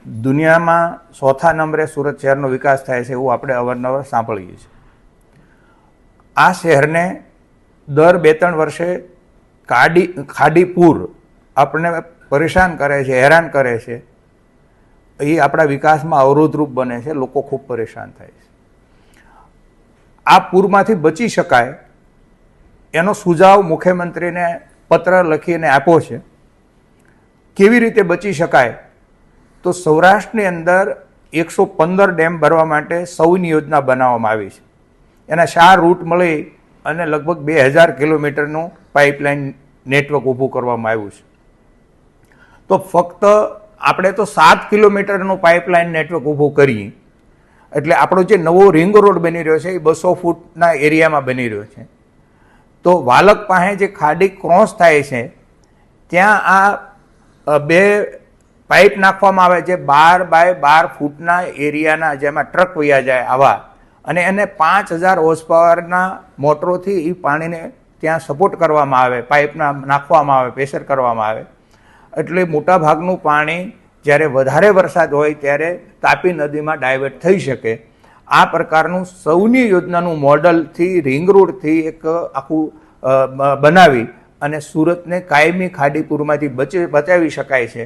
દુનિયામાં ચોથા નંબરે સુરત શહેરનો વિકાસ થાય છે એવું આપણે અવારનવાર સાંભળીએ છીએ. આ શહેરને દર 2-3 વર્ષે ખાડી પૂર આપણને પરેશાન કરે છે, હેરાન કરે છે. એ આપણા વિકાસમાં અવરોધરૂપ બને છે, લોકો ખૂબ પરેશાન થાય છે. આ પૂરમાંથી બચી શકાય એનો સુઝાવ મુખ્યમંત્રીને પત્ર લખીને આપ્યો છે. કેવી રીતે બચી શકાય? તો સૌરાષ્ટ્રની અંદર 115 ડેમ ભરવા માટે સૌની યોજના બનાવવામાં આવી છે. એના 4 રૂટ મળી અને લગભગ 2000 કિલોમીટરનું પાઇપલાઇન નેટવર્ક ઊભું કરવામાં આવ્યું છે. તો ફક્ત આપણે તો 7 કિલોમીટરનું પાઇપલાઇન નેટવર્ક ઊભું કરીએ એટલે આપણો જે નવો રિંગ રોડ બની રહ્યો છે એ 200 ફૂટના એરિયામાં બની રહ્યો છે. તો વાલક પાસે જે ખાડી ક્રોસ થાય છે ત્યાં આ 2 પાઇપ નાખવામાં આવે છે 12 બાય 12 ફૂટના એરિયાના, જેમાં ટ્રક વયા જાય આવા, અને એને 5000 હોર્સ પાવરના મોટરોથી એ પાણીને ત્યાં સપોર્ટ કરવામાં આવે, પાઇપના નાખવામાં આવે, પ્રેશર કરવામાં આવે. એટલે મોટાભાગનું પાણી જ્યારે વધારે વરસાદ હોય ત્યારે તાપી નદીમાં ડાયવર્ટ થઈ શકે. આ પ્રકારનું સૌની યોજનાનું મોડલથી રિંગ રોડથી એક આખું બનાવી અને સુરતને કાયમી ખાડીપુરમાંથી બચાવી શકાય છે.